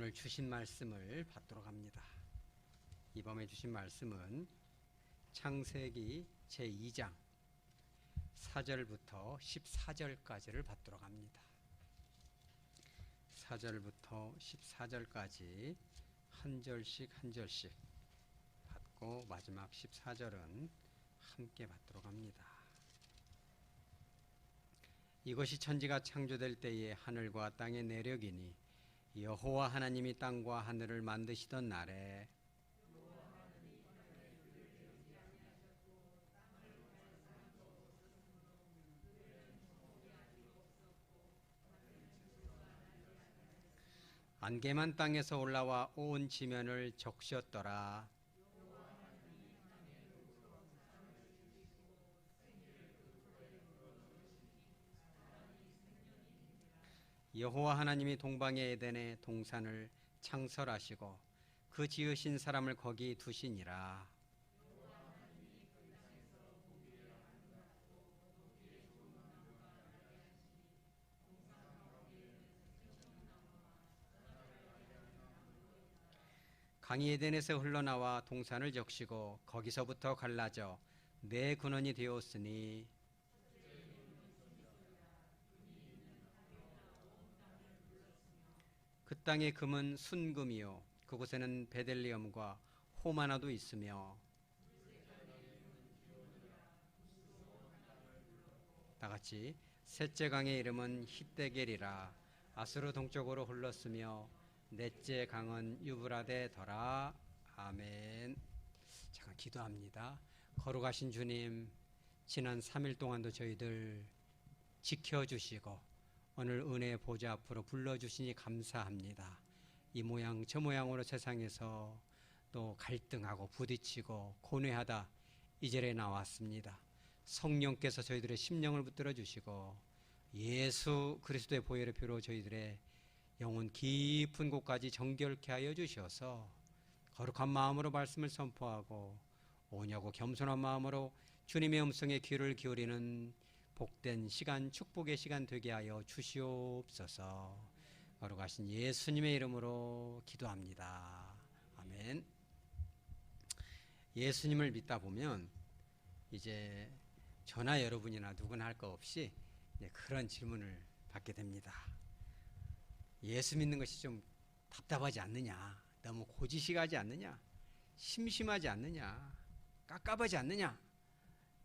오늘 주신 말씀을 받도록 합니다. 이번에 주신 말씀은 창세기 제2장 4절부터 14절까지를 받도록 합니다. 4절부터 14절까지 한 절씩 한 절씩 받고 마지막 14절은 함께 받도록 합니다. 이것이 천지가 창조될 때에 하늘과 땅의 내력이니 여호와 하나님이 땅과 하늘을 만드시던 날에 안개만 땅에서 올라와 온 지면을 적셨더라. 여호와 하나님이 동방의 에덴에 동산을 창설하시고 그 지으신 사람을 거기 두시니라. 강이 에덴에서 흘러나와 동산을 적시고 거기서부터 갈라져 네 근원이 되었으니 그 땅의 금은 순금이요 그곳에는 베델리엄과 호마나도 있으며 다같이 셋째 강의 이름은 히데겔이라. 아수르 동쪽으로 흘렀으며 넷째 강은 유브라데더라. 아멘. 잠깐 기도합니다. 거룩하신 주님, 지난 3일 동안도 저희들 지켜주시고 오늘 은혜의 보좌 앞으로 불러주시니 감사합니다. 이 모양 저 모양으로 세상에서 또 갈등하고 부딪히고 고뇌하다 이 절에 나왔습니다. 성령께서 저희들의 심령을 붙들어 주시고 예수 그리스도의 보혈의 피로 저희들의 영혼 깊은 곳까지 정결케 하여 주셔서 거룩한 마음으로 말씀을 선포하고 오냐고 겸손한 마음으로 주님의 음성에 귀를 기울이는 복된 시간, 축복의 시간 되게 하여 주시옵소서. 거룩하신 예수님의 이름으로 기도합니다. 아멘. 예수님을 믿다 보면 이제 저나 여러분이나 누구나 할 거 없이 그런 질문을 받게 됩니다. 예수 믿는 것이 좀 답답하지 않느냐? 너무 고지식하지 않느냐? 심심하지 않느냐? 깝깝하지 않느냐?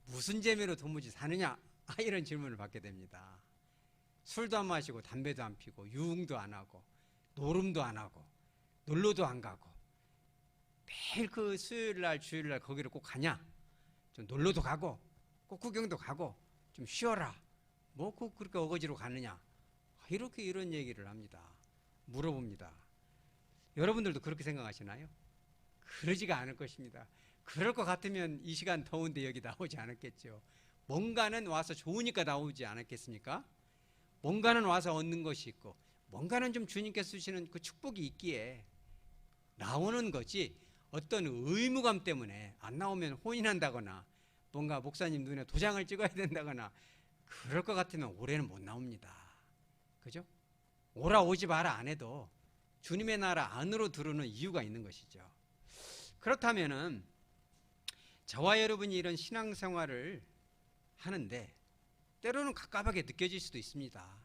무슨 재미로 도무지 사느냐? 이런 질문을 받게 됩니다. 술도 안 마시고 담배도 안 피고 유흥도 안 하고 노름도 안 하고 놀러도 안 가고 매일 그 수요일날 주일날 거기를 꼭 가냐? 좀 놀러도 가고 꼭 구경도 가고 좀 쉬어라. 뭐 꼭 그렇게 어거지로 가느냐? 이렇게 이런 얘기를 합니다. 물어봅니다. 여러분들도 그렇게 생각하시나요? 그러지가 않을 것입니다. 그럴 것 같으면 이 시간 더운데 여기 나오지 않았겠죠. 뭔가는 와서 좋으니까 나오지 않았겠습니까? 뭔가는 와서 얻는 것이 있고 뭔가는 좀 주님께서 주시는 그 축복이 있기에 나오는 거지 어떤 의무감 때문에 안 나오면 혼인한다거나 뭔가 목사님 눈에 도장을 찍어야 된다거나 그럴 것 같으면 올해는 못 나옵니다. 그죠? 오라 오지 마라 안 해도 주님의 나라 안으로 들어오는 이유가 있는 것이죠. 그렇다면은 저와 여러분이 이런 신앙생활을 하는데 때로는 갑갑하게 느껴질 수도 있습니다.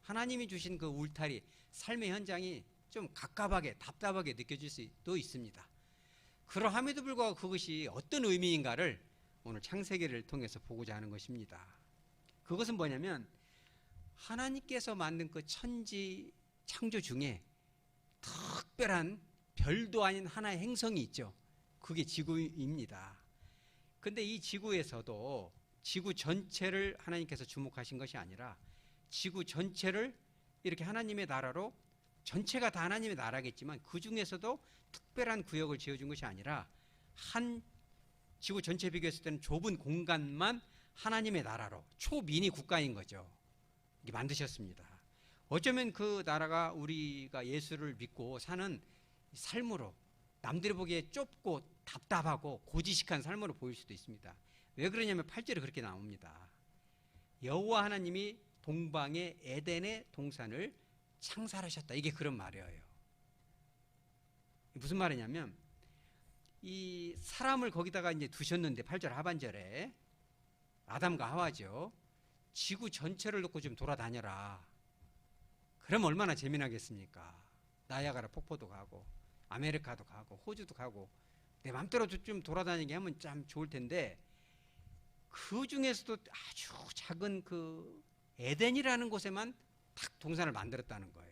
하나님이 주신 그 울타리, 삶의 현장이 좀 갑갑하게 답답하게 느껴질 수도 있습니다. 그러함에도 불구하고 그것이 어떤 의미인가를 오늘 창세기를 통해서 보고자 하는 것입니다. 그것은 뭐냐면 하나님께서 만든 그 천지 창조 중에 특별한 별도 아닌 하나의 행성이 있죠. 그게 지구입니다. 근데 이 지구에서도 지구 전체를 하나님께서 주목하신 것이 아니라 지구 전체를 이렇게 하나님의 나라로 전체가 다 하나님의 나라겠지만 그 중에서도 특별한 구역을 지어준 것이 아니라 한 지구 전체 비교했을 때는 좁은 공간만 하나님의 나라로 초미니 국가인 거죠. 이게 만드셨습니다. 어쩌면 그 나라가 우리가 예수를 믿고 사는 삶으로 남들이 보기에 좁고 답답하고 고지식한 삶으로 보일 수도 있습니다. 왜 그러냐면 8절에 그렇게 나옵니다. 여호와 하나님이 동방의 에덴의 동산을 창설하셨다. 이게 그런 말이에요. 무슨 말이냐면 이 사람을 거기다가 이제 두셨는데 8절 하반절에 아담과 하와죠. 지구 전체를 놓고 좀 돌아다녀라. 그럼 얼마나 재미나겠습니까? 나야가라 폭포도 가고 아메리카도 가고 호주도 가고 내 맘대로 좀 돌아다니게 하면 참 좋을 텐데 그 중에서도 아주 작은 그 에덴이라는 곳에만 딱 동산을 만들었다는 거예요.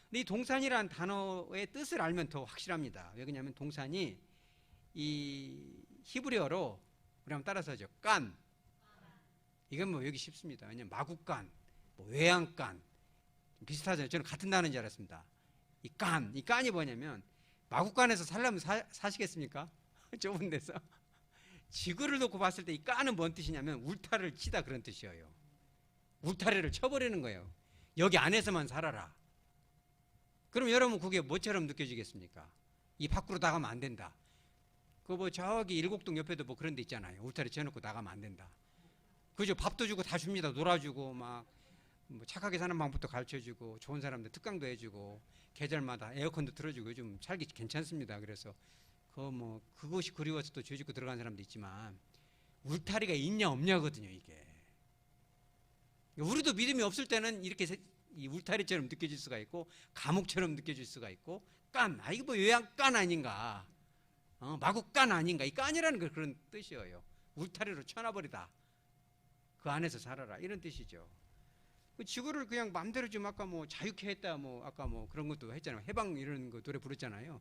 근데 이 동산이라는 단어의 뜻을 알면 더 확실합니다. 왜 그러냐면 동산이 이 히브리어로 우리 한번 따라서 하죠. 깐. 이건 뭐 여기 쉽습니다. 왜냐면 마구간, 뭐 외양간 비슷하잖아요. 저는 같은 단어인 줄 알았습니다. 이 깐이 뭐냐면 마구간에서 살려면 사시겠습니까? 좁은 데서. 지구를 놓고 봤을 때 이 깐은 뭔 뜻이냐면 울타리를 치다 그런 뜻이에요. 울타리를 쳐버리는 거예요. 여기 안에서만 살아라. 그럼 여러분 그게 뭐처럼 느껴지겠습니까? 이 밖으로 나가면 안 된다. 그 뭐 저기 일곡동 옆에도 뭐 그런 데 있잖아요. 울타리 쳐놓고 나가면 안 된다. 그죠? 밥도 주고 다 줍니다. 놀아주고 막 뭐 착하게 사는 방법도 가르쳐주고 좋은 사람들 특강도 해주고 계절마다 에어컨도 틀어주고 요즘 살기 괜찮습니다. 그래서 그것이 그리워서 또 죄 짓고 들어간 사람도 있지만 울타리가 있냐 없냐거든요. 이게 우리도 믿음이 없을 때는 이렇게 이 울타리처럼 느껴질 수가 있고 감옥처럼 느껴질 수가 있고 이거 뭐 요양간 아닌가, 마구간 아닌가. 이 깐이라는 건 그런 뜻이에요. 울타리로 쳐놔버리다. 그 안에서 살아라 이런 뜻이죠. 지구를 그냥 마음대로 좀 아까 뭐 자유케 했다 뭐 아까 뭐 그런 것도 했잖아요. 해방 이런 거 노래 부르잖아요.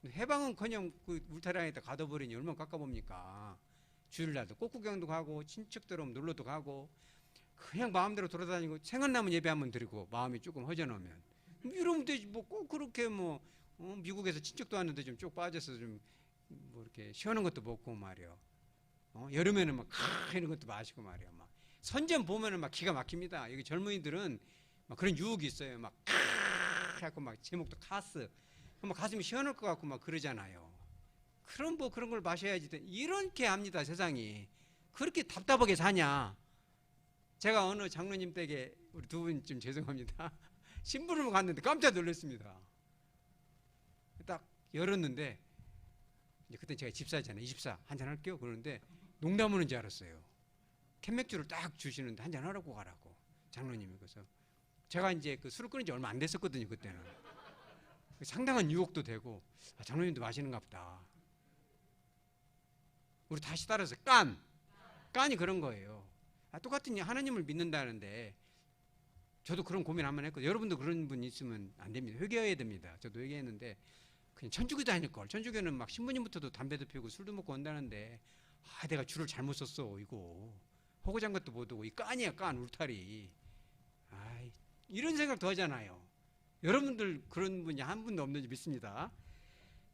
해방은 그냥 그 울타리 안에다 가둬버리니 얼마나 깎아봅니까? 주일날도 꽃구경도 가고 친척들 오면 놀러도 가고 그냥 마음대로 돌아다니고 생각나면 예배 한번 드리고 마음이 조금 허전하면 이러면 되지. 뭐 꼭 그렇게 미국에서 친척도 왔는데 좀 쭉 빠져서 좀 뭐 이렇게 시원한 것도 먹고 말이요. 여름에는 막 이런 것도 마시고 말이요. 막 선전 보면은 막 기가 막힙니다. 여기 젊은이들은 막 그런 유혹이 있어요. 막 하고 막 제목도 카스. 막 가슴이 시원할 것 같고 막 그러잖아요. 그럼 뭐 그런 걸 마셔야지. 이렇게 합니다. 세상이. 그렇게 답답하게 사냐. 제가 어느 장로님 댁에 우리 두 분 좀 죄송합니다. 심부름을 갔는데 깜짝 놀랐습니다. 딱 열었는데 이제 그때 제가 집사잖아요. 24 한잔 할게요. 그러는데 농담하는 줄 알았어요. 캔맥주를 딱 주시는데 한잔 하라고 가라고 장로님이. 그래서 제가 이제 그 술을 끊은 지 얼마 안 됐었거든요. 그때는 상당한 유혹도 되고 장로님도 마시는가 보다. 우리 다시 따라서 깐이 그런 거예요. 똑같은 하나님을 믿는다는데 저도 그런 고민 한번 했거든요. 여러분도 그런 분 있으면 안 됩니다. 회개해야 됩니다. 저도 회개했는데 그냥 천주교 다닐 걸. 천주교는 막 신부님부터도 담배도 피우고 술도 먹고 온다는데 내가 줄을 잘못 썼어. 이거 허구장 것도 못 오고 이 깐이야 깐 울타리. 이런 생각도 하잖아요. 여러분들 그런 분이 한 분도 없는지 믿습니다.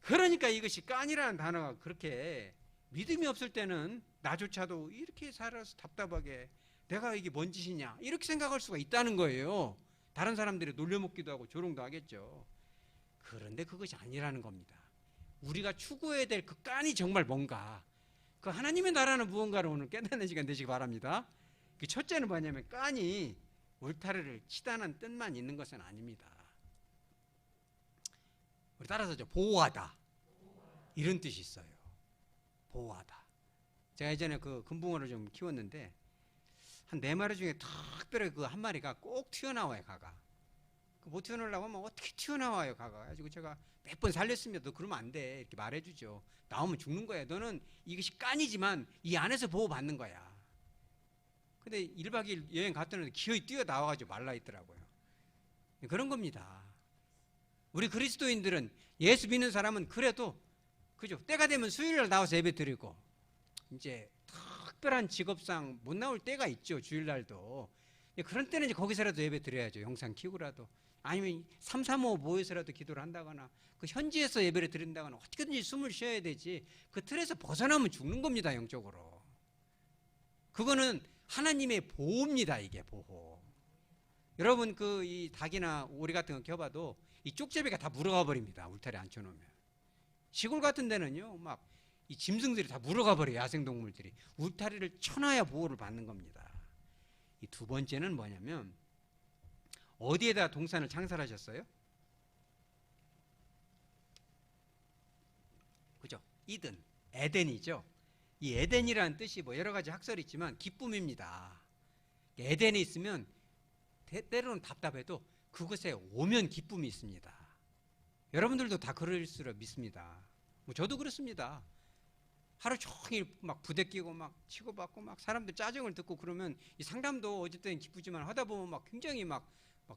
그러니까 이것이 깐이라는 단어가 그렇게 믿음이 없을 때는 나조차도 이렇게 살아서 답답하게 내가 이게 뭔 짓이냐 이렇게 생각할 수가 있다는 거예요. 다른 사람들이 놀려먹기도 하고 조롱도 하겠죠. 그런데 그것이 아니라는 겁니다. 우리가 추구해야 될 그 깐이 정말 뭔가, 그 하나님의 나라는 무언가를 오늘 깨닫는 시간 되시기 바랍니다. 그 첫째는 뭐냐면 깐이 울타리를 치다는 뜻만 있는 것은 아닙니다. 우리 따라서 보호하다 이런 뜻이 있어요. 보호하다. 제가 예전에 그 금붕어를 좀 키웠는데 한 4마리 중에 특별히 그 한 마리가 꼭 튀어나와요. 가가 못 튀어나오려고 하면 어떻게 튀어나와요. 가가 가지고 제가 몇 번 살렸습니다. 너 그러면 안 돼 이렇게 말해주죠. 나오면 죽는 거야. 너는 이것이 깐이지만 이 안에서 보호받는 거야. 근데 1박 2일 여행 갔더니 기어이 뛰어나와가지고 말라있더라고요. 그런 겁니다. 우리 그리스도인들은 예수 믿는 사람은 그래도 그죠. 때가 되면 수요일날 나와서 예배 드리고 이제 특별한 직업상 못 나올 때가 있죠. 주일날도. 그런 때는 이제 거기서라도 예배 드려야죠. 영상 키우고라도. 아니면 335 모여서라도 기도를 한다거나 그 현지에서 예배를 드린다거나 어떻게든지 숨을 쉬어야 되지. 그 틀에서 벗어나면 죽는 겁니다. 영적으로. 그거는 하나님의 보호입니다. 이게 보호. 여러분 그 이 닭이나 오리 같은 거 켜봐도 이 쪽제비가 다 물어가 버립니다. 울타리 앉혀놓으면. 시골 같은 데는요 막 이 짐승들이 다 물어가 버려요. 야생동물들이. 울타리를 쳐놔야 보호를 받는 겁니다. 이 두 번째는 뭐냐면 어디에다 동산을 창설하셨어요? 이든, 에덴이죠. 이 에덴이라는 뜻이 뭐 여러 가지 학설이 있지만 기쁨입니다. 에덴에 있으면 때로는 답답해도 그곳에 오면 기쁨이 있습니다. 여러분들도 다 그럴수록 믿습니다. 뭐 저도 그렇습니다. 하루 종일 막 부대끼고 막 치고받고 막 사람들 짜증을 듣고 그러면 이 상담도 어쨌든 기쁘지만 하다 보면 막 굉장히 막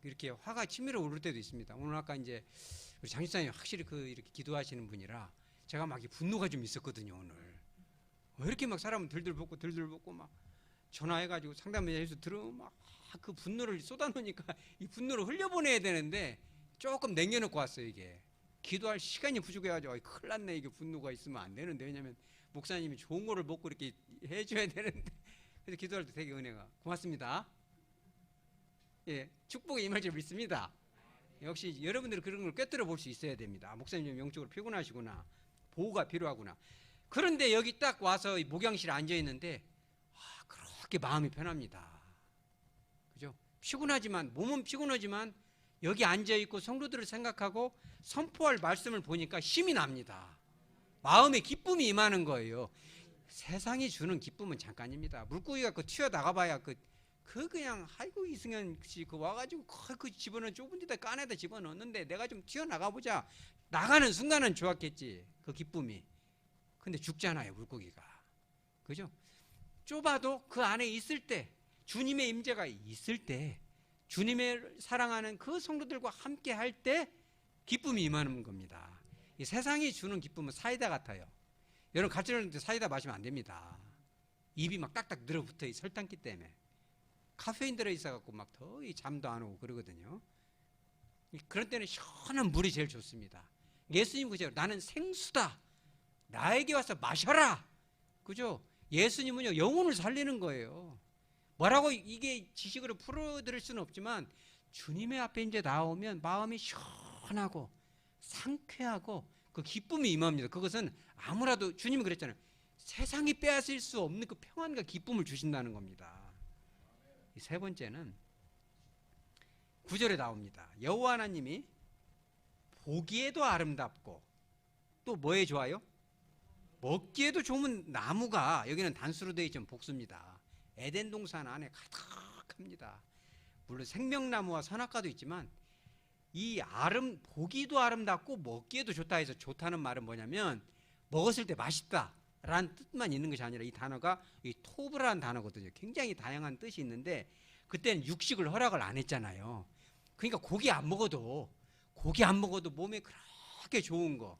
이렇게 화가 치밀어 오를 때도 있습니다. 오늘 아까 이제 우리 장집사님 확실히 이렇게 기도하시는 분이라 제가 막 분노가 좀 있었거든요. 오늘 왜 이렇게 막 사람은 들들 볶고 막 전화해가지고 상담해서 들으면 막 그 분노를 쏟아놓으니까 이 분노를 흘려보내야 되는데 조금 남겨놓고 왔어요. 이게 기도할 시간이 부족해가지고 큰일 났네. 이게 분노가 있으면 안 되는데, 왜냐면 목사님이 좋은 거를 먹고 이렇게 해줘야 되는데 그래서 기도할 때 되게 은혜가 고맙습니다. 예, 축복이 임할 줄 믿습니다. 역시 여러분들은 그런 걸 꿰뚫어 볼 수 있어야 됩니다. 목사님 영적으로 피곤하시구나, 보호가 필요하구나. 그런데 여기 딱 와서 목양실에 앉아 있는데 그렇게 마음이 편합니다. 그죠? 피곤하지만, 몸은 피곤하지만 여기 앉아 있고 성도들을 생각하고 선포할 말씀을 보니까 힘이 납니다. 마음에 기쁨이 임하는 거예요. 세상이 주는 기쁨은 잠깐입니다. 물고기 갖고 튀어나가봐야 그냥 아이고 이승현 씨 와가지고 그 집어넣은 좁은 데다 깐에다 집어넣었는데 내가 좀 튀어나가보자. 나가는 순간은 좋았겠지, 그 기쁨이. 근데 죽잖아요, 물고기가. 그죠? 좁아도 그 안에 있을 때, 주님의 임재가 있을 때, 주님의 사랑하는 그 성도들과 함께 할 때 기쁨이 임하는 겁니다. 이 세상이 주는 기쁨은 사이다 같아요. 여러분 갈증날 때 사이다 마시면 안 됩니다. 입이 막 딱딱 늘어붙어, 이 설탕기 때문에. 카페인 들어있어갖고 막 더 잠도 안 오고 그러거든요. 그런 때는 시원한 물이 제일 좋습니다. 예수님 그죠? 나는 생수다. 나에게 와서 마셔라. 그죠? 예수님은요, 영혼을 살리는 거예요. 뭐라고 이게 지식으로 풀어드릴 수는 없지만 주님의 앞에 이제 나오면 마음이 시원하고 상쾌하고 그 기쁨이 임합니다. 그것은 아무라도 주님이 그랬잖아요. 세상이 빼앗을 수 없는 그 평안과 기쁨을 주신다는 겁니다. 세 번째는 9절에 나옵니다. 여호와 하나님이 보기에도 아름답고 또 뭐에 좋아요? 먹기에도 좋은 나무가, 여기는 단수로 되어 있지만 복수입니다. 에덴 동산 안에 가득합니다. 물론 생명나무와 선악과도 있지만 이 보기도 아름답고 먹기에도 좋다 해서 좋다는 말은 뭐냐면 먹었을 때 맛있다 라는 뜻만 있는 것이 아니라 이 단어가 이 토브라는 단어거든요. 굉장히 다양한 뜻이 있는데 그때는 육식을 허락을 안 했잖아요. 그러니까 고기 안 먹어도 몸에 그렇게 좋은 거.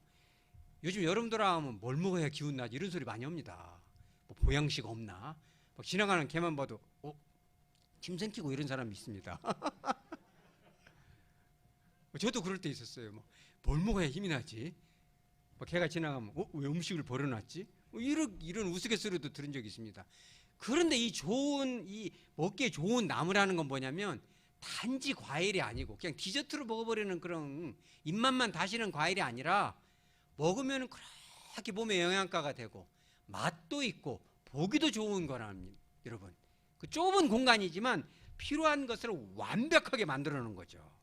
요즘 여름들 하면 뭘 먹어야 기운 나지 이런 소리 많이 합니다. 뭐 보양식 없나? 막 지나가는 개만 봐도 침 삼키고 이런 사람이 있습니다. 저도 그럴 때 있었어요. 뭘 먹어야 힘이 나지? 개가 지나가면 왜 음식을 버려놨지? 이런 우스갯소리도 들은 적이 있습니다. 그런데 이 먹기에 좋은 나무라는 건 뭐냐면 단지 과일이 아니고 그냥 디저트로 먹어버리는 그런 입맛만 다시는 과일이 아니라 먹으면 그렇게 몸에 영양가가 되고 맛도 있고 보기도 좋은 거랍니다. 여러분, 그 좁은 공간이지만 필요한 것을 완벽하게 만들어 놓은 거죠.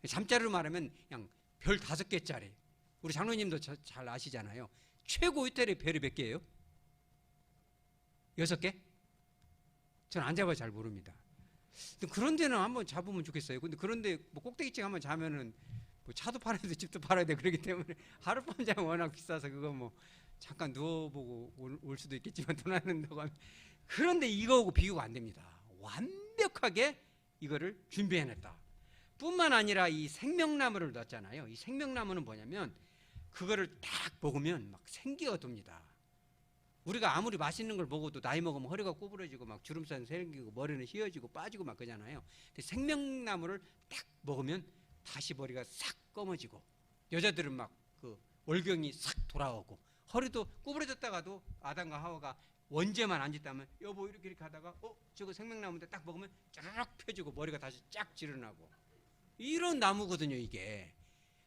잠자리로 말하면 그냥 별 5개짜리. 우리 장로님도 잘 아시잖아요. 최고 호텔의 별이 몇 개예요? 6개? 저는 안 잡아서 잘 모릅니다. 그런 데는 한번 잡으면 좋겠어요. 근데 그런데 꼭대기층 한번 자면은 차도 팔아야 돼, 집도 팔아야 돼. 그러기 때문에 하룻밤 자면 워낙 비싸서 그거 잠깐 누워보고 올 수도 있겠지만 돈 안 낸다고 하면. 그런데 이거하고 비교가 안 됩니다. 완벽하게 이거를 준비해냈다. 뿐만 아니라 이 생명나무를 넣었잖아요. 이 생명나무는 뭐냐면 그거를 딱 먹으면 막 생기가 돕니다. 우리가 아무리 맛있는 걸 먹어도 나이 먹으면 허리가 구부러지고 막 주름살 생기고 머리는 휘어지고 빠지고 막 그러잖아요. 근데 생명나무를 딱 먹으면 다시 머리가 싹 검어지고 여자들은 막 월경이 싹 돌아오고 허리도 구부러졌다가도 아담과 하와가 원죄만 안 짓다면 여보 이렇게 하다가 저거 생명나무인데 딱 먹으면 짜르륵 펴지고 머리가 다시 쫙 지르나고 이런 나무거든요, 이게.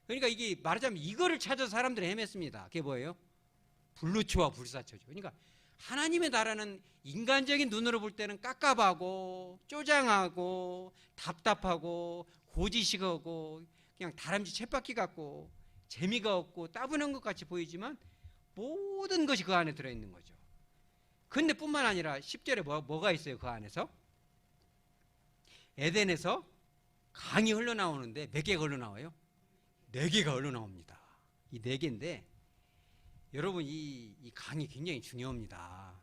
그러니까 이게 말하자면 이거를 찾아서 사람들이 헤맸습니다. 그게 뭐예요? 불루초와 불사초죠. 그러니까 하나님의 나라는 인간적인 눈으로 볼 때는 깝깝하고 쪼장하고 답답하고 고지식하고 그냥 다람쥐 쳇바퀴 같고 재미가 없고 따분한 것 같이 보이지만 모든 것이 그 안에 들어있는 거죠. 근데 뿐만 아니라 10절에 뭐가 있어요? 그 안에서 에덴에서 강이 흘러나오는데 몇 개가 흘러나와요? 4개가 흘러나옵니다. 이 4개인데 여러분 이 강이 굉장히 중요합니다.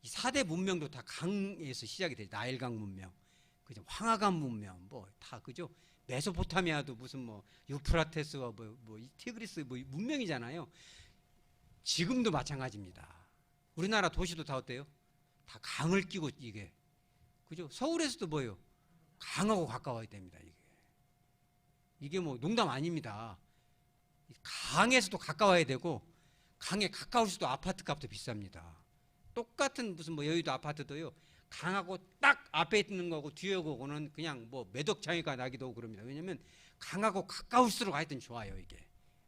이 4대 문명도 다 강에서 시작이 되죠. 나일강 문명, 그죠? 황하강 문명, 뭐 다 그죠? 메소포타미아도 무슨 뭐 유프라테스와 뭐 티그리스 뭐 문명이잖아요. 지금도 마찬가지입니다. 우리나라 도시도 다 어때요? 다 강을 끼고 이게 그죠? 서울에서도 뭐예요? 강하고 가까워야 됩니다. 이게 뭐 농담 아닙니다. 강에서도 가까워야 되고 강에 가까울수도 아파트 값도 비쌉니다. 똑같은 무슨 뭐 여의도 아파트도요. 강하고 딱 앞에 있는 거고 뒤에 거고는 그냥 뭐 매덕 차이가 나기도 하고 그럽니다. 왜냐하면 강하고 가까울수록 하여튼 좋아요. 이게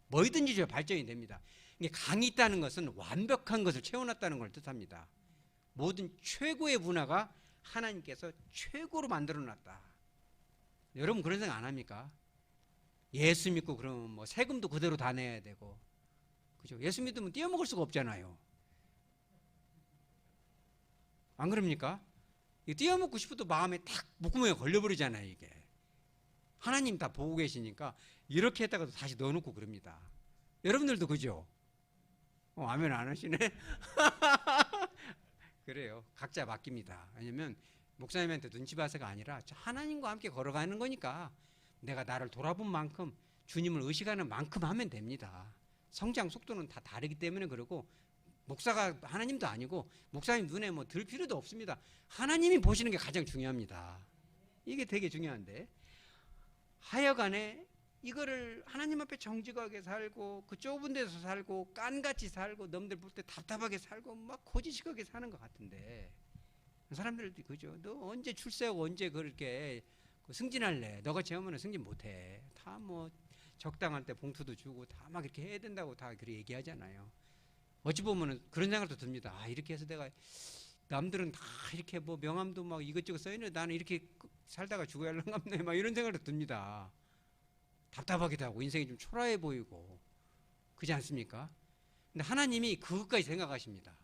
뭐든지 저 발전이 됩니다. 이게 강이 있다는 것은 완벽한 것을 채워놨다는 걸 뜻합니다. 모든 최고의 문화가 하나님께서 최고로 만들어놨다. 여러분 그런 생각 안 합니까? 예수 믿고 그러면 뭐 세금도 그대로 다 내야 되고, 그죠? 예수 믿으면 떼어먹을 수가 없잖아요. 안 그럽니까? 떼어먹고 싶어도 마음에 탁 목구멍에 걸려버리잖아요. 이게 하나님 다 보고 계시니까 이렇게 했다가도 다시 넣어놓고 그럽니다. 여러분들도 그죠? 아멘 안 하시네. 그래요. 각자 맡깁니다. 왜냐면 목사님한테 눈치 봐서가 아니라 하나님과 함께 걸어가는 거니까 내가 나를 돌아본 만큼 주님을 의식하는 만큼 하면 됩니다. 성장 속도는 다 다르기 때문에 그러고, 목사가 하나님도 아니고 목사님 눈에 뭐 들 필요도 없습니다. 하나님이 보시는 게 가장 중요합니다. 이게 되게 중요한데, 하여간에 이거를 하나님 앞에 정직하게 살고 그 좁은 데서 살고 깐같이 살고 남들 볼 때 답답하게 살고 막 고지식하게 사는 것 같은데, 사람들도 그죠? 너 언제 출세하고 언제 그렇게 승진할래? 너같이 하면 승진 못해. 다 뭐 적당할 때 봉투도 주고 다 막 이렇게 해야 된다고 다 그렇게 얘기하잖아요. 어찌 보면은 그런 생각도 듭니다. 이렇게 해서 내가, 남들은 다 이렇게 뭐 명함도 막 이것저것 써있는데 나는 이렇게 살다가 죽어야 할랑갑네 막 이런 생각도 듭니다. 답답하기도 하고 인생이 좀 초라해 보이고 그렇지 않습니까? 근데 하나님이 그것까지 생각하십니다.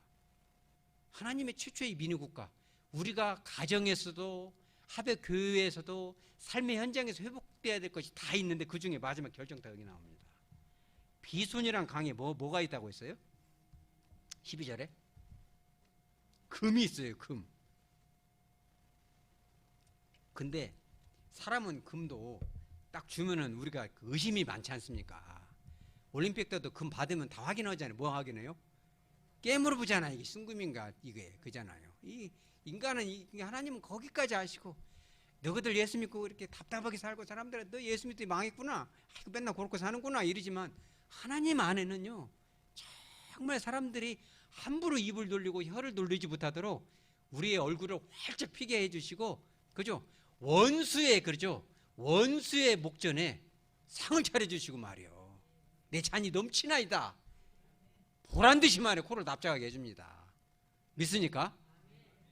하나님의 최초의 민의국가, 우리가 가정에서도 하베 교회에서도 삶의 현장에서 회복돼야 될 것이 다 있는데 그 중에 마지막 결정타 여기 나옵니다. 비손이란 강에 뭐가 있다고 했어요? 12절에 금이 있어요. 금. 근데 사람은 금도 딱 주면은 우리가 의심이 많지 않습니까? 올림픽 때도 금 받으면 다 확인하잖아요. 뭐 확인해요? 깨물어 보잖아요. 이게 순금인가 이게 그잖아요. 이 인간은 하나님은 거기까지 아시고, 너희들 예수 믿고 이렇게 답답하게 살고 사람들은 너 예수 믿더니 망했구나, 맨날 그렇게 사는구나 이러지만, 하나님 안에는요 정말 사람들이 함부로 입을 돌리고 혀를 돌리지 못하도록 우리의 얼굴을 활짝 피게 해주시고, 그죠? 원수의, 그렇죠? 원수의 목전에 상을 차려주시고 말이요, 내 잔이 넘치나이다 보란듯이 말해 코를 납작하게 해줍니다. 믿습니까?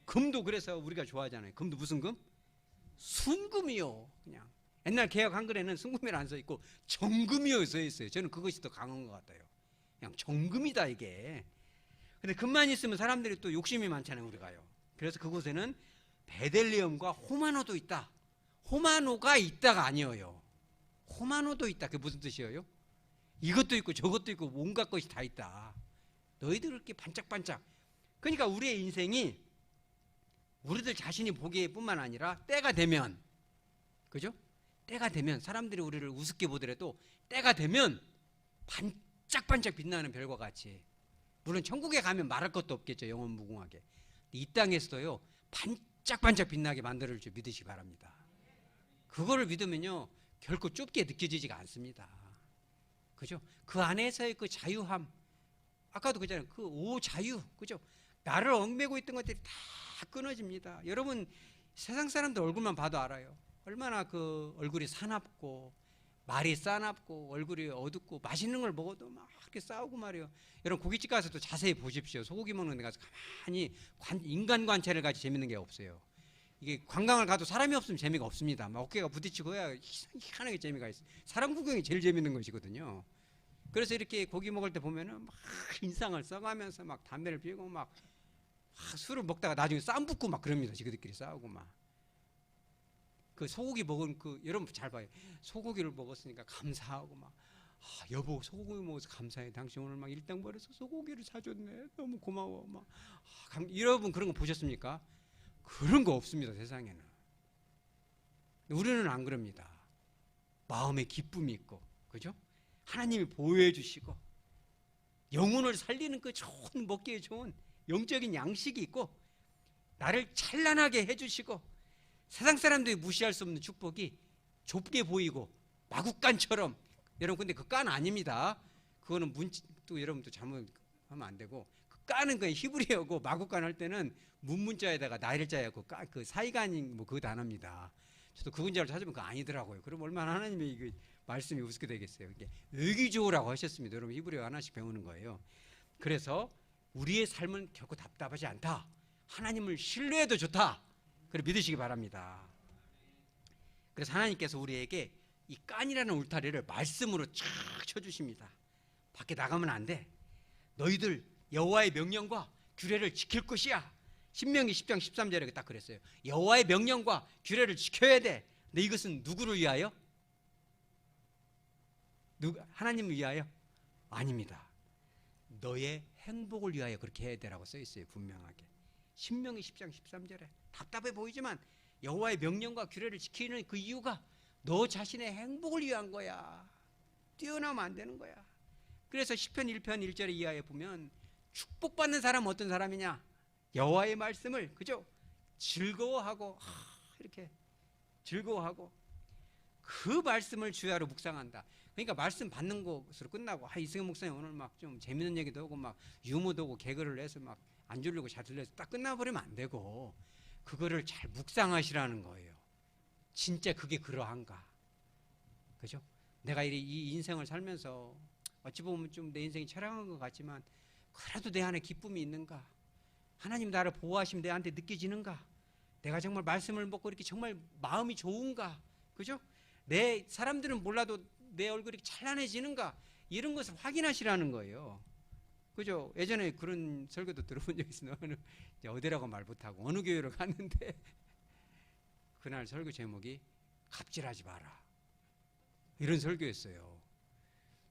금도 그래서 우리가 좋아하잖아요. 금도 무슨 금? 순금이요. 그냥 옛날 개혁 한글에는 순금이라 안 써있고 정금이요 써있어요. 저는 그것이 더 강한 것 같아요. 그냥 정금이다 이게. 근데 금만 있으면 사람들이 또 욕심이 많잖아요. 우리가요. 그래서 그곳에는 베들레헴과 호마노도 있다. 호마노가 있다가 아니에요. 호마노도 있다. 그게 무슨 뜻이에요? 이것도 있고 저것도 있고 온갖 것이 다 있다. 너희들 이렇게 반짝반짝. 그러니까 우리의 인생이 우리들 자신이 보기에 뿐만 아니라 때가 되면, 그죠? 때가 되면 사람들이 우리를 우습게 보더라도 때가 되면 반짝반짝 빛나는 별과 같이, 물론 천국에 가면 말할 것도 없겠죠. 영원 무궁하게. 이 땅에서도요 반짝반짝 빛나게 만들어줄 줄 믿으시기 바랍니다. 그거를 믿으면요 결코 좁게 느껴지지가 않습니다. 그죠? 그 안에서의 그 자유함, 아까도 그잖아요. 그 오자유, 그죠? 나를 얽매고 있던 것들이 다 끊어집니다. 여러분 세상 사람들 얼굴만 봐도 알아요. 얼마나 그 얼굴이 사납고 말이 싸납고 얼굴이 어둡고 맛있는 걸 먹어도 막 이렇게 싸우고 말이에요. 여러분 고깃집 가서도 자세히 보십시오. 소고기 먹는 데 가서 가만히 인간 관찰을 가지 재밌는 게 없어요. 이게 관광을 가도 사람이 없으면 재미가 없습니다. 막 어깨가 부딪히고 해야 희한하게 재미가 있어요. 사람 구경이 제일 재밌는 것이거든요. 그래서 이렇게 고기 먹을 때 보면은 막 인상을 써가면서 막 담배를 피우고 막 술을 먹다가 나중에 싸움 붙고 막 그럽니다. 지그들끼리 싸우고 막. 그 소고기 먹은 그 여러분 잘 봐요. 소고기를 먹었으니까 감사하고 막 여보 소고기 먹어서 감사해. 당신 오늘 막 일당 벌어서 소고기를 사줬네. 너무 고마워. 막 여러분 그런 거 보셨습니까? 그런 거 없습니다. 세상에는. 우리는 안 그럽니다. 마음에 기쁨이 있고, 그죠? 하나님이 보호해 주시고 영혼을 살리는 그 좋은 먹기에 좋은 영적인 양식이 있고 나를 찬란하게 해주시고 세상 사람들이 무시할 수 없는 축복이 좁게 보이고 마구간처럼 여러분 근데 그 깐 아닙니다. 그거는 또 여러분도 잘못하면 안 되고 그 깐은 그냥 히브리어고 마구간 할 때는 문문자에다가 나일자하고 그 사이간인 뭐 그 단어입니다. 저도 그건 줄 알고 찾으면 그거 아니더라고요. 그럼 얼마나 하나님의 이게 말씀이 우습게 되겠어요. 이게 의기주오라고 하셨습니다. 여러분 히브리어 하나씩 배우는 거예요. 그래서 우리의 삶은 결코 답답하지 않다. 하나님을 신뢰해도 좋다. 그래 믿으시기 바랍니다. 그래서 하나님께서 우리에게 이 깐이라는 울타리를 말씀으로 쫙 쳐주십니다. 밖에 나가면 안 돼. 너희들 여호와의 명령과 규례를 지킬 것이야. 신명기 10장 13절에 딱 그랬어요. 여호와의 명령과 규례를 지켜야 돼. 근데 이것은 누구를 위하여? 하나님을 위하여? 아닙니다. 너의 행복을 위하여 그렇게 해야 되라고 써 있어요. 분명하게. 신명기 10장 13절에 답답해 보이지만 여호와의 명령과 규례를 지키는 그 이유가 너 자신의 행복을 위한 거야. 뛰어나면 안 되는 거야. 그래서 시편 1편 1절 이하에 보면 축복받는 사람은 어떤 사람이냐? 여호와의 말씀을 그죠? 즐거워하고 이렇게 즐거워하고 그 말씀을 주야로 묵상한다. 그러니까 말씀 받는 것으로 끝나고 이승현 목사님 오늘 막 좀 재밌는 얘기도 하고 막 유머도 하고 개그를 해서 막 안 졸리고 잘 들려서 딱 끝나버리면 안 되고 그거를 잘 묵상하시라는 거예요. 진짜 그게 그러한가? 그죠? 내가 이 인생을 살면서 어찌 보면 좀 내 인생이 철학한 것 같지만 그래도 내 안에 기쁨이 있는가? 하나님 나를 보호하시면 내한테 느껴지는가? 내가 정말 말씀을 먹고 이렇게 정말 마음이 좋은가? 그죠? 내 사람들은 몰라도 내 얼굴이 찬란해지는가? 이런 것을 확인하시라는 거예요. 그죠? 예전에 그런 설교도 들어본 적 있어요. 어디라고 말 못하고 어느 교회로 갔는데 그날 설교 제목이 갑질하지 마라. 이런 설교였어요.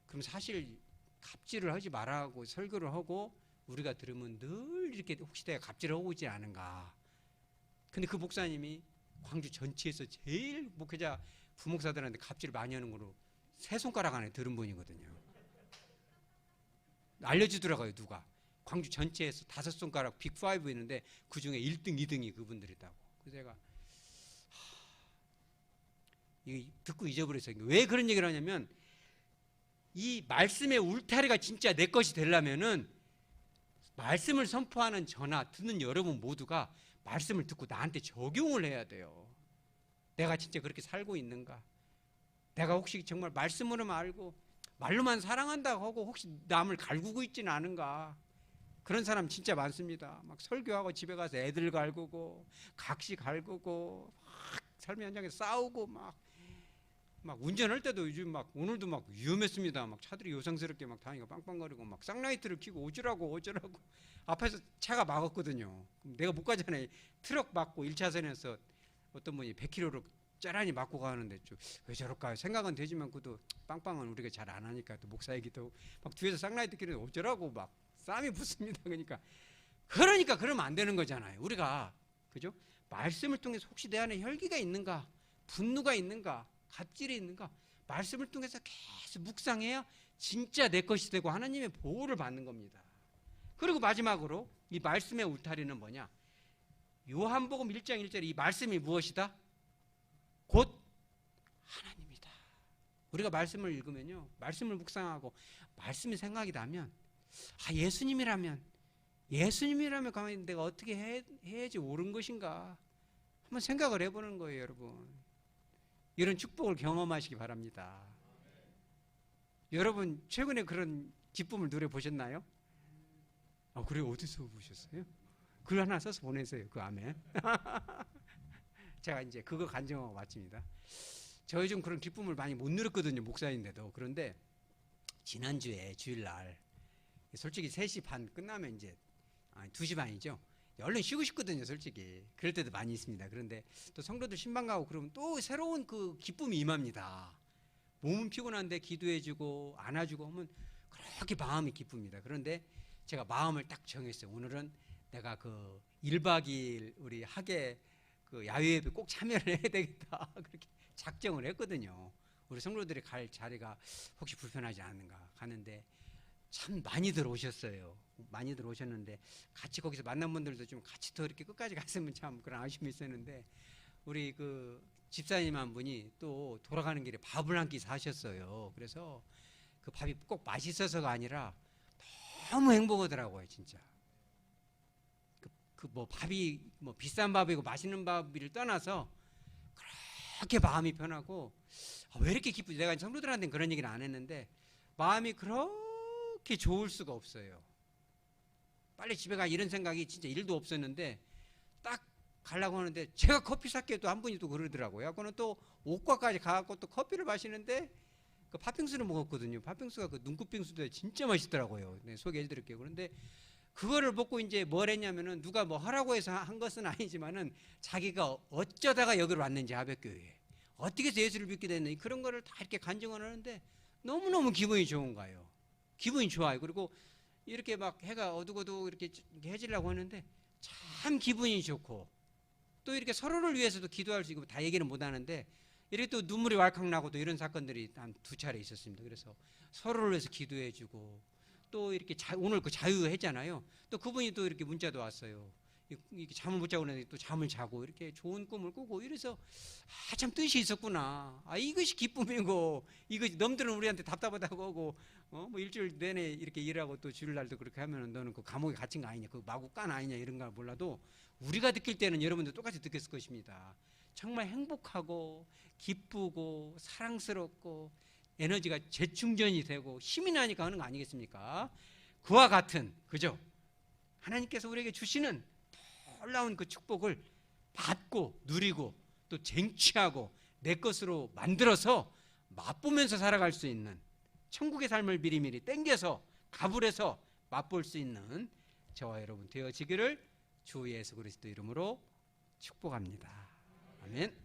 그럼 사실 갑질을 하지 말라고 설교를 하고 우리가 들으면 늘 이렇게 혹시 내가 갑질을 하고 있지 않은가. 근데 그 목사님이 광주 전체에서 제일 목회자 부목사들한테 갑질을 많이 하는 거로 세 손가락 안에 들은 분이거든요. 알려주더라고요. 누가 광주 전체에서 5손가락 빅5 있는데 그중에 1등 2등이 그분들이다고. 그래서 제가 이거 듣고 잊어버렸어요. 왜 그런 얘기를 하냐면 이 말씀의 울타리가 진짜 내 것이 되려면은 말씀을 선포하는 저나 듣는 여러분 모두가 말씀을 듣고 나한테 적용을 해야 돼요. 내가 진짜 그렇게 살고 있는가? 내가 혹시 정말 말씀으로만 알고 말로만 사랑한다고 하고 혹시 남을 갈구고 있지는 않은가? 그런 사람 진짜 많습니다. 막 설교하고 집에 가서 애들 갈구고 각시 갈구고 막 삶의 현장에서 싸우고 막 운전할 때도 요즘 막 오늘도 막 위험했습니다. 막 차들이 요상스럽게 막 다니고 빵빵거리고 막 쌍라이트를 켜고 어쩌라고 앞에서 차가 막았거든요. 내가 못 가잖아요. 트럭 막고 1차선에서 어떤 분이 100km로 짜란히 막고 가는데 왜 저럴까요? 생각은 되지만 그것도 빵빵은 우리가 잘 안 하니까 또 목사이기도 막 뒤에서 쌍라이트 켜는데 어쩌라고 막 싸움이 붙습니다. 그러니까 그러면 안 되는 거잖아요. 우리가 그죠? 말씀을 통해서 혹시 내 안에 혈기가 있는가? 분노가 있는가? 갑질이 있는가? 말씀을 통해서 계속 묵상해야 진짜 내 것이 되고 하나님의 보호를 받는 겁니다. 그리고 마지막으로 이 말씀의 울타리는 뭐냐? 요한복음 1장 1절에 이 말씀이 무엇이다? 곧 하나님이다. 우리가 말씀을 읽으면요, 말씀을 묵상하고 말씀이 생각이 나면 예수님이라면 가만히 내가 어떻게 해야지 옳은 것인가 한번 생각을 해보는 거예요. 여러분 이런 축복을 경험하시기 바랍니다. 여러분 최근에 그런 기쁨을 누려보셨나요? 그래 어디서 보셨어요? 글 하나 써서 보내세요. 그 아멘. 제가 이제 그거 간증하고 왔습니다. 저 요즘 그런 기쁨을 많이 못 누렸거든요. 목사인데도. 그런데 지난주에 주일날 솔직히 3시 반 끝나면 이제 2시 반이죠. 얼른 쉬고 싶거든요, 솔직히. 그럴 때도 많이 있습니다. 그런데 또 성도들 신방 가고 그러면 또 새로운 그 기쁨이 임합니다. 몸은 피곤한데 기도해주고 안아주고 하면 그렇게 마음이 기쁩니다. 그런데 제가 마음을 딱 정했어요. 오늘은 내가 그 1박 2일 우리 학예 그 야외 예배 꼭 참여를 해야 되겠다. 그렇게 작정을 했거든요. 우리 성도들이 갈 자리가 혹시 불편하지 않은가 가는데 참 많이들 오셨어요. 많이들 오셨는데 같이 거기서 만난 분들도 좀 같이 더 이렇게 끝까지 갔으면 참 그런 아쉬움이 있었는데 우리 그 집사님 한 분이 또 돌아가는 길에 밥을 한 끼 사셨어요. 그래서 그 밥이 꼭 맛있어서가 아니라 너무 행복하더라고요, 진짜. 그 뭐 밥이 뭐 비싼 밥이고 맛있는 밥을 떠나서 그렇게 마음이 편하고 왜 이렇게 기쁘지? 내가 성도들한테는 그런 얘기를 안 했는데 마음이 그렇게 좋을 수가 없어요. 빨리 집에 가 이런 생각이 진짜 1도 없었는데 딱 가려고 하는데 제가 커피 살게 또 한 분이 또 그러더라고요. 그거는 또 옥과까지 가갖고 또 커피를 마시는데 그 팥빙수를 먹었거든요. 팥빙수가 그 눈꽃빙수도 진짜 맛있더라고요. 네, 소개해드릴게요. 그런데 그거를 먹고 이제 뭘 했냐면은 누가 뭐 하라고 해서 한 것은 아니지만은 자기가 어쩌다가 여기로 왔는지 하백교회에 어떻게 해서 예수를 믿게 됐는지 그런 거를 다 이렇게 간증을 하는데 너무너무 기분이 좋은 거예요. 기분이 좋아요. 그리고 이렇게 막 해가 어두고도 이렇게 해지려고 하는데 참 기분이 좋고 또 이렇게 서로를 위해서도 기도할 수 있고 다 얘기는 못 하는데 이렇게 또 눈물이 왈칵 나고 또 이런 사건들이 한 2차례 있었습니다. 그래서 서로를 위해서 기도해 주고 또 이렇게 오늘 그 자유했잖아요. 또 그분이 또 이렇게 문자도 왔어요. 이렇게 잠을 못 자고 있는데 또 잠을 자고 이렇게 좋은 꿈을 꾸고 이래서 참 뜻이 있었구나. 이것이 기쁨이고 이것이 넘들은 우리한테 답답하다고 하고 뭐 일주일 내내 이렇게 일하고 또 주일날도 그렇게 하면은 너는 그 감옥에 갇힌 거 아니냐, 그 마구간 아니냐 이런 걸 몰라도 우리가 느낄 때는 여러분도 똑같이 느꼈을 것입니다. 정말 행복하고 기쁘고 사랑스럽고 에너지가 재충전이 되고 힘이 나니까 하는 거 아니겠습니까? 그와 같은 그죠? 하나님께서 우리에게 주시는 놀라운 그 축복을 받고 누리고 또 쟁취하고 내 것으로 만들어서 맛보면서 살아갈 수 있는 천국의 삶을 미리미리 땡겨서 가불해서 맛볼 수 있는 저와 여러분 되어지기를 주 예수 그리스도 이름으로 축복합니다. 아멘.